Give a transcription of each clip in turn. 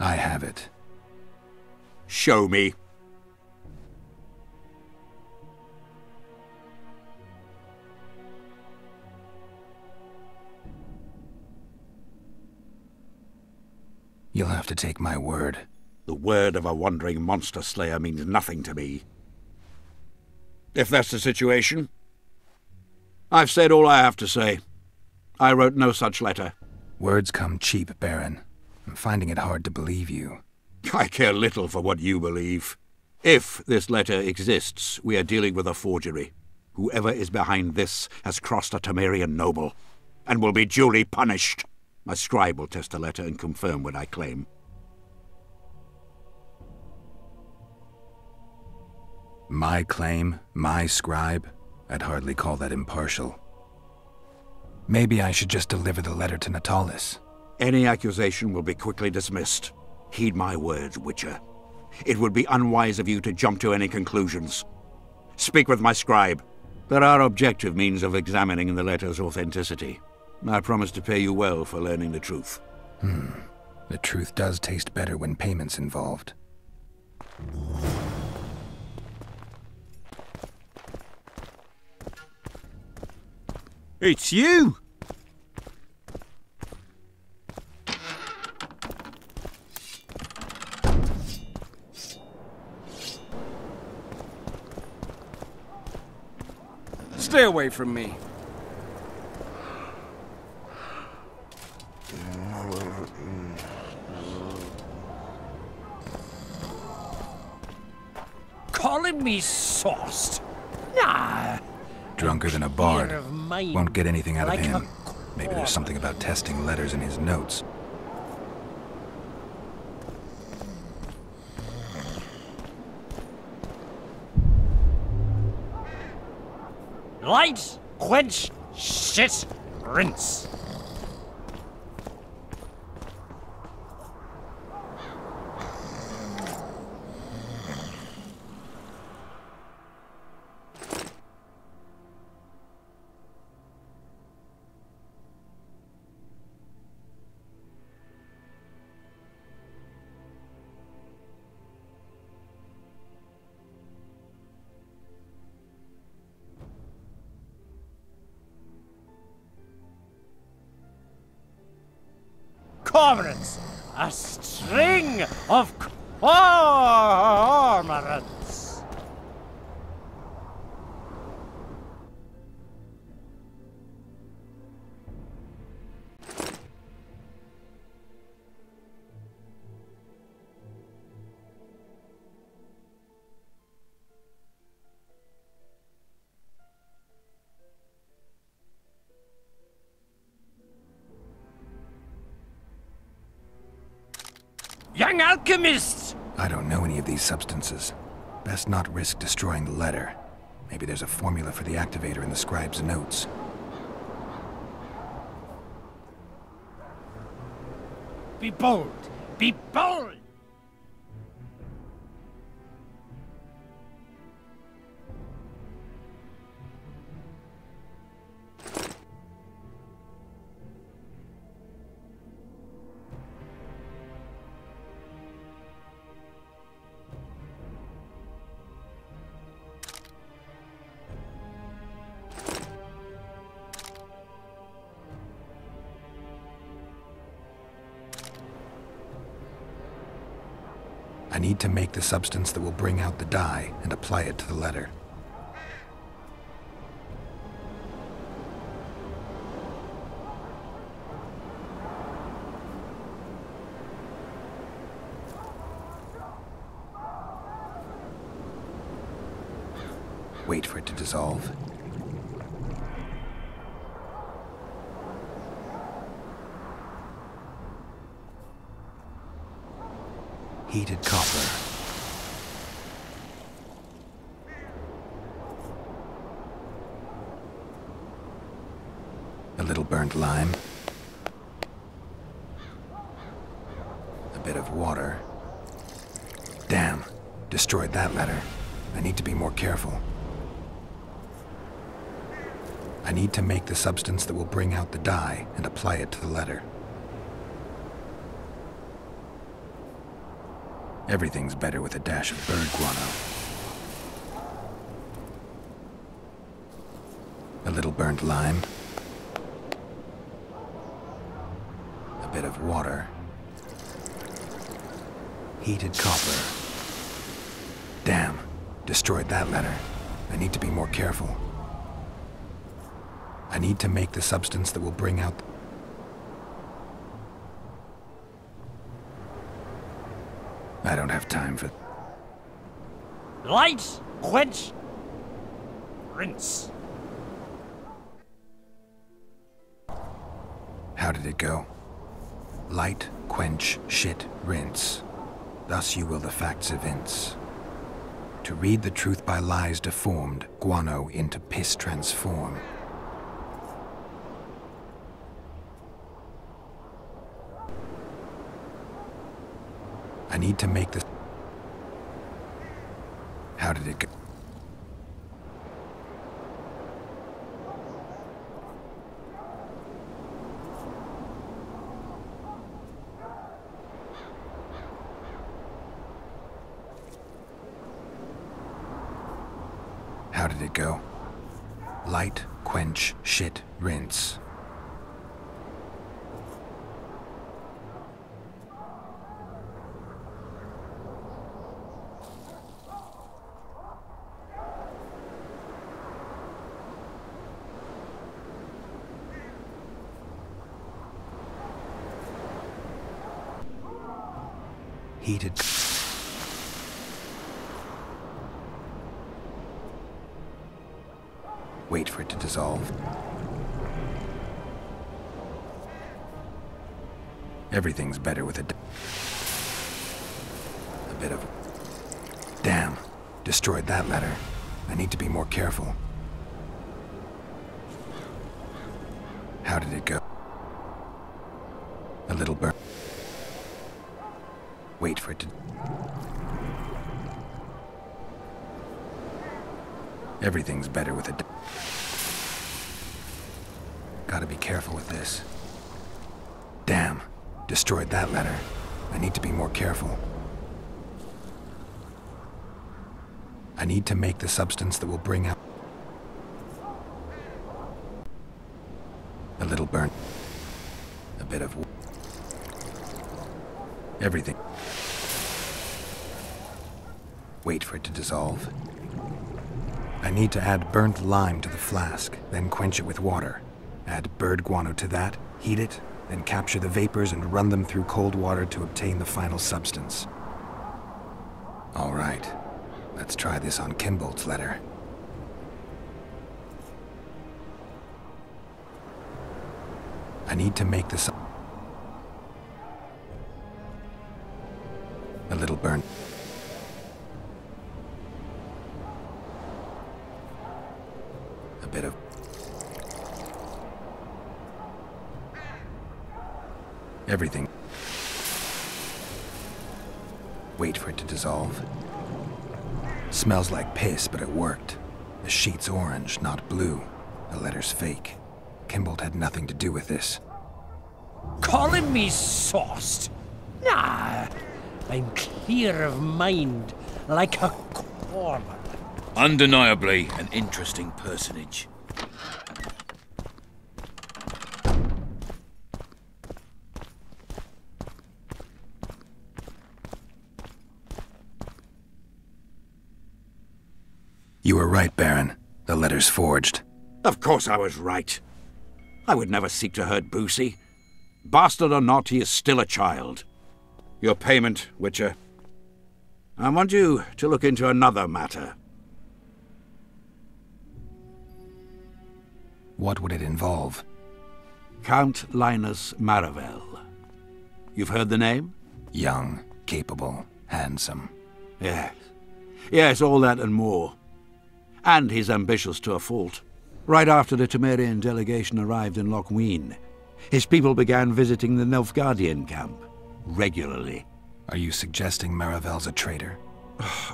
I have it. Show me. You'll have to take my word. The word of a wandering monster slayer means nothing to me. If that's the situation, I've said all I have to say. I wrote no such letter. Words come cheap, Baron. I'm finding it hard to believe you. I care little for what you believe. If this letter exists, we are dealing with a forgery. Whoever is behind this has crossed a Temerian noble, and will be duly punished. My scribe will test the letter and confirm what I claim. My claim? My scribe? I'd hardly call that impartial. Maybe I should just deliver the letter to Natalis. Any accusation will be quickly dismissed. Heed my words, Witcher. It would be unwise of you to jump to any conclusions. Speak with my scribe. There are objective means of examining the letter's authenticity. I promise to pay you well for learning the truth. The truth does taste better when payment's involved. It's you! Stay away from me. Calling me sauced? Nah. Drunker than a bard. Fear of mine. Won't get anything out Like of a him. Maybe there's something about testing letters in his notes. Light, quench, shit, rinse. Cormorants, a string of cormorants. Young alchemists! I don't know any of these substances. Best not risk destroying the letter. Maybe there's a formula for the activator in the scribe's notes. Be bold! Be bold! I need to make the substance that will bring out the dye and apply it to the letter. Wait for it to dissolve. Heated copper. A little burnt lime. A bit of water. Damn, destroyed that letter. I need to be more careful. I need to make the substance that will bring out the dye and apply it to the letter. Everything's better with a dash of bird guano. A little burnt lime. A bit of water. Heated copper. Damn, destroyed that letter. I need to be more careful. I need to make the substance that will bring out... I don't have time for... Light, quench, rinse. How did it go? Light, quench, shit, rinse. Thus you will the facts evince. To read the truth by lies deformed, guano into piss transform. I need to make this... How did it go? How did it go? Light, quench, shit, rinse. Heated. Wait for it to dissolve. Everything's better with a bit of... Damn, destroyed that letter. I need to be more careful. How did it go? A little burn. Wait for it to... Everything's better with a... Gotta be careful with this. Damn, destroyed that letter. I need to be more careful. I need to make the substance that will bring out... A little burnt. A bit of... Everything. Wait for it to dissolve. I need to add burnt lime to the flask, then quench it with water. Add bird guano to that, heat it, then capture the vapors and run them through cold water to obtain the final substance. All right, let's try this on Kimbolt's letter. I need to make this... A little burnt. A bit of... Everything. Wait for it to dissolve. Smells like piss, but it worked. The sheet's orange, not blue. The letter's fake. Kimbolt had nothing to do with this. Calling me sauced? Nah, I'm clear of mind, like a corpse. Undeniably an interesting personage. You were right, Baron. The letter's forged. Of course I was right. I would never seek to hurt Boosie. Bastard or not, he is still a child. Your payment, Witcher. I want you to look into another matter. What would it involve? Count Linus Maravel. You've heard the name? Young, capable, handsome. Yes. Yes, all that and more. And he's ambitious to a fault. Right after the Temerian delegation arrived in Lochween, his people began visiting the Nilfgaardian camp regularly. Are you suggesting Maravel's a traitor?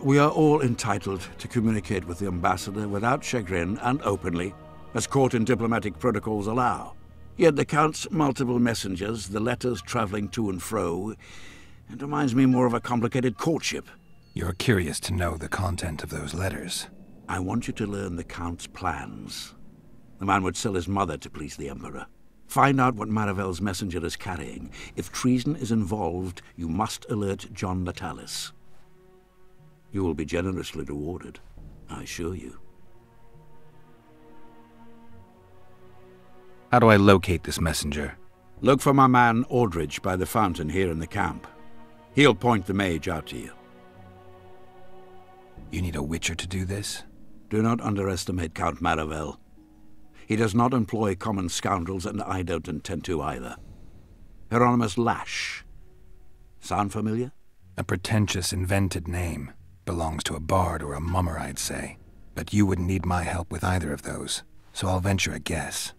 We are all entitled to communicate with the ambassador without chagrin and openly, as court and diplomatic protocols allow. Yet the Count's multiple messengers, the letters traveling to and fro, It reminds me more of a complicated courtship. You're curious to know the content of those letters. I want you to learn the Count's plans. The man would sell his mother to please the Emperor. Find out what Maravel's messenger is carrying. If treason is involved, you must alert John Natalis. You will be generously rewarded, I assure you. How do I locate this messenger? Look for my man Aldridge by the fountain here in the camp. He'll point the mage out to you. You need a Witcher to do this? Do not underestimate Count Maravel. He does not employ common scoundrels, and I don't intend to either. Hieronymus Lash. Sound familiar? A pretentious, invented name. Belongs to a bard or a mummer, I'd say. But you wouldn't need my help with either of those, so I'll venture a guess.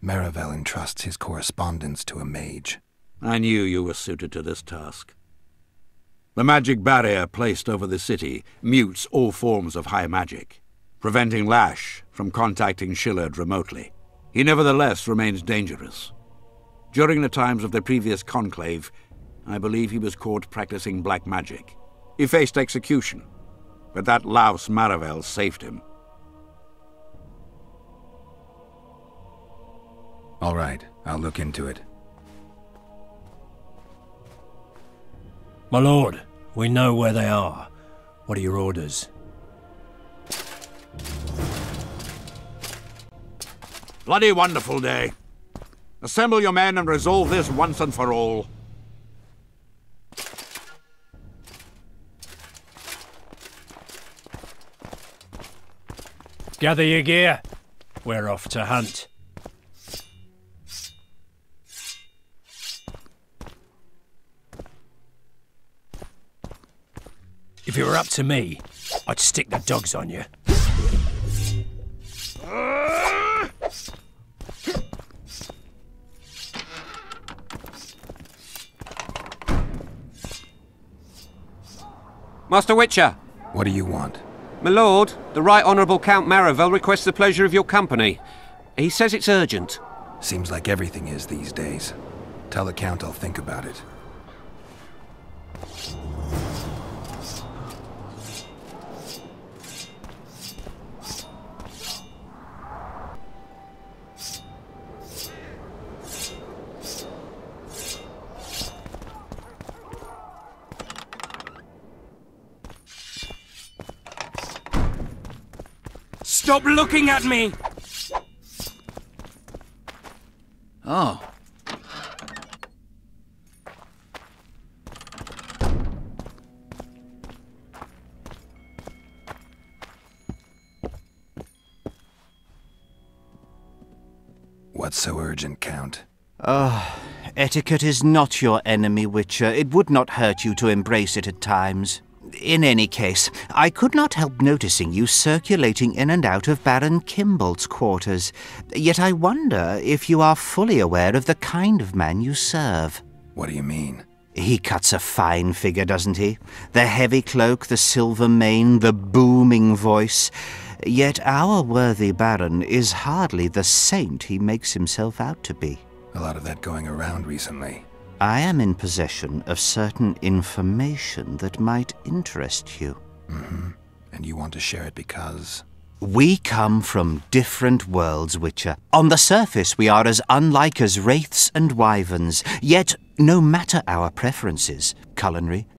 Maravel entrusts his correspondence to a mage. I knew you were suited to this task. The magic barrier placed over the city mutes all forms of high magic, preventing Lash from contacting Shillard remotely. He nevertheless remains dangerous. During the times of the previous conclave, I believe he was caught practicing black magic. He faced execution, but that louse Maravel saved him. All right, I'll look into it. My lord, we know where they are. What are your orders? Bloody wonderful day. Assemble your men and resolve this once and for all. Gather your gear. We're off to hunt. If it were up to me, I'd stick the dogs on you. Master Witcher! What do you want? My lord, the Right Honourable Count Maravel requests the pleasure of your company. He says it's urgent. Seems like everything is these days. Tell the Count I'll think about it. Stop looking at me! Oh. What's so urgent, Count? Etiquette is not your enemy, Witcher. It would not hurt you to embrace it at times. In any case, I could not help noticing you circulating in and out of Baron Kimbolt's quarters. Yet I wonder if you are fully aware of the kind of man you serve. What do you mean? He cuts a fine figure, doesn't he? The heavy cloak, the silver mane, the booming voice. Yet our worthy Baron is hardly the saint he makes himself out to be. A lot of that going around recently. I am in possession of certain information that might interest you. Mm-hmm. And you want to share it because? We come from different worlds, Witcher. On the surface, we are as unlike as wraiths and wyverns. Yet, no matter our preferences, culinary,